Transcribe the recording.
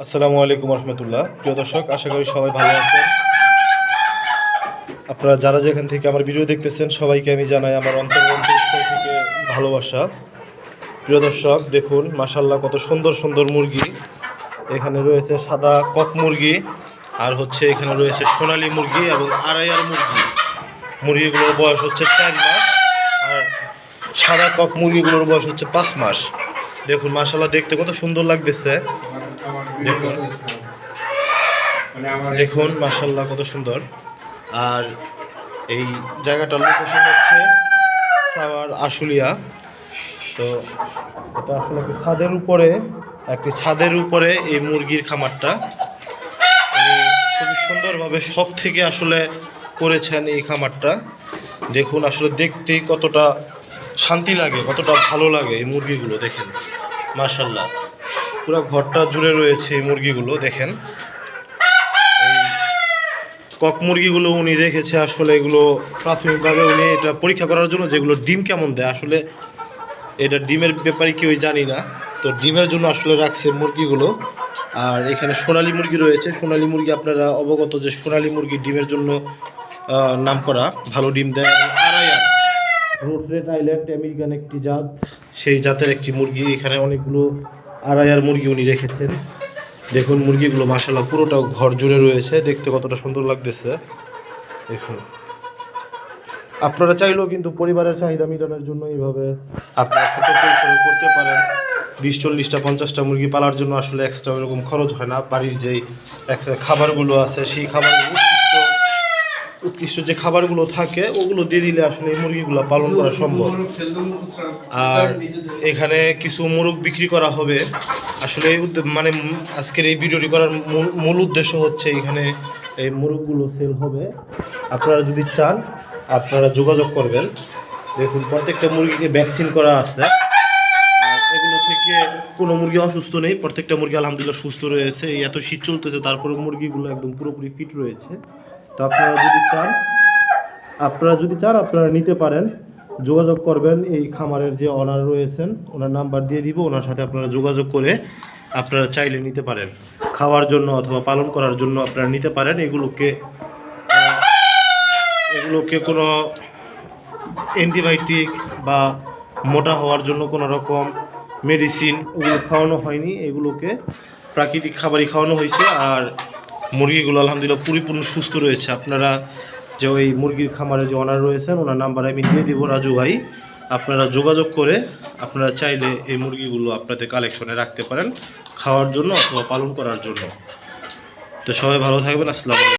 আসসালামু আলাইকুম রহমতুল্লাহ। প্রিয় দর্শক, আশা করি সবাই ভালো আছেন। আপনারা যারা যেখান থেকে আমার ভিডিও দেখতেছেন সবাইকে আমি জানাই আমার অন্তর্স্থল থেকে ভালোবাসা। প্রিয় দর্শক, দেখুন মাশাআল্লাহ কত সুন্দর সুন্দর মুরগি। এখানে রয়েছে সাদা কক মুরগি, আর হচ্ছে এখানে রয়েছে সোনালী মুরগি এবং আড়াইয়ার মুরগি। মুরগিগুলোর বয়স হচ্ছে 4 মাস, আর সাদা কক মুরগিগুলোর বয়স হচ্ছে 5 মাস। দেখুন মাশাআল্লাহ দেখতে কত সুন্দর লাগতেছে। দেখুন দেখুন মাশাআল্লাহ কত সুন্দর। আর এই জায়গাটার লোকেশন হচ্ছে সাভার আশুলিয়া। তো এটা আসলে একটি ছাদের উপরে এই মুরগির খামারটা খুবই সুন্দরভাবে শখ থেকে আসলে করেছেন এই খামারটা। দেখুন আসলে দেখতেই কতটা শান্তি লাগে, কতটা ভালো লাগে এই মুরগিগুলো দেখেন। মাশাআল্লাহ পুরো ঘরটা জুড়ে রয়েছে এই মুরগিগুলো। দেখেন এই কক মুরগিগুলো উনি রেখেছে আসলে এগুলো প্রাথমিকভাবে উনি এটা পরীক্ষা করার জন্য যেগুলো ডিম কেমন দেয়, আসলে এটা ডিমের ব্যাপারে কেউই জানি না, তো ডিমের জন্য আসলে রাখছে মুরগিগুলো। আর এখানে সোনালী মুরগি রয়েছে। সোনালী মুরগি আপনারা অবগত যে সোনালী মুরগি ডিমের জন্য নাম করা, ভালো ডিম দেয়। আড়াইয়ার রোড রেড আইল্যান্ড আমেরিকান একটি জাত, সেই জাতের একটি মুরগি। এখানে অনেকগুলো আড়াইয়ার মুরগি উনি রেখেছেন। দেখুন মুরগিগুলো মাশাআল্লাহ পুরোটা ঘর জুড়ে রয়েছে, দেখতে কতটা সুন্দর লাগতেছে। দেখুন আপনারা চাইলেও কিন্তু পরিবারের চাহিদা মেটানোর জন্য এইভাবে আপনারা ছোটো পরিসরে করতে পারেন। 20-40টা 50টা মুরগি পালার জন্য আসলে এক্সট্রা এরকম খরচ হয় না। বাড়ির যেই খাবারগুলো আছে সেই খাবারগুলো উৎকৃষ্ট যে খাবারগুলো থাকে ওগুলো দিয়ে দিলে আসলে এই মুরগিগুলো পালন করা সম্ভব। আর এখানে কিছু মোরগ বিক্রি করা হবে। আসলে মানে আজকের এই ভিডিওটি করার মূল উদ্দেশ্য হচ্ছে এখানে এই মোরগগুলো সেল হবে। আপনারা যদি চান আপনারা যোগাযোগ করবেন। দেখুন প্রত্যেকটা মুরগিকে ভ্যাকসিন করা আছে, আর এগুলো থেকে কোনো মুরগি অসুস্থ নেই। প্রত্যেকটা মুরগি আলহামদুলিল্লাহ সুস্থ রয়েছে। এই এত শীত চলতেছে তারপরে মুরগিগুলো একদম পুরোপুরি ফিট রয়েছে। তো আপনারা যদি চান আপনারা নিতে পারেন, যোগাযোগ করবেন। এই খামারের যে অনার রয়েছেন ওনার নাম্বার দিয়ে দিব, ওনার সাথে আপনারা যোগাযোগ করে আপনারা চাইলে নিতে পারেন। খাওয়ার জন্য অথবা পালন করার জন্য আপনারা নিতে পারেন। এগুলোকে কোনো অ্যান্টিবায়োটিক বা মোটা হওয়ার জন্য কোনো রকম মেডিসিন ওগুলো খাওয়ানো হয়নি। এগুলোকে প্রাকৃতিক খাবারই খাওয়ানো হয়েছে। আর মুরগিগুলো আলহামদুলিল্লাহ পরিপূর্ণ সুস্থ রয়েছে। আপনারা যে ওই মুরগির খামারে যে অনার রয়েছেন ওনার নাম্বার আমি দিয়ে দিব, রাজু ভাই। আপনারা যোগাযোগ করে আপনারা চাইলে এই মুরগিগুলো আপনাদের কালেকশনে রাখতে পারেন খাওয়ার জন্য অথবা পালন করার জন্য। তো সবাই ভালো থাকবেন। আসসালামু আলাইকুম।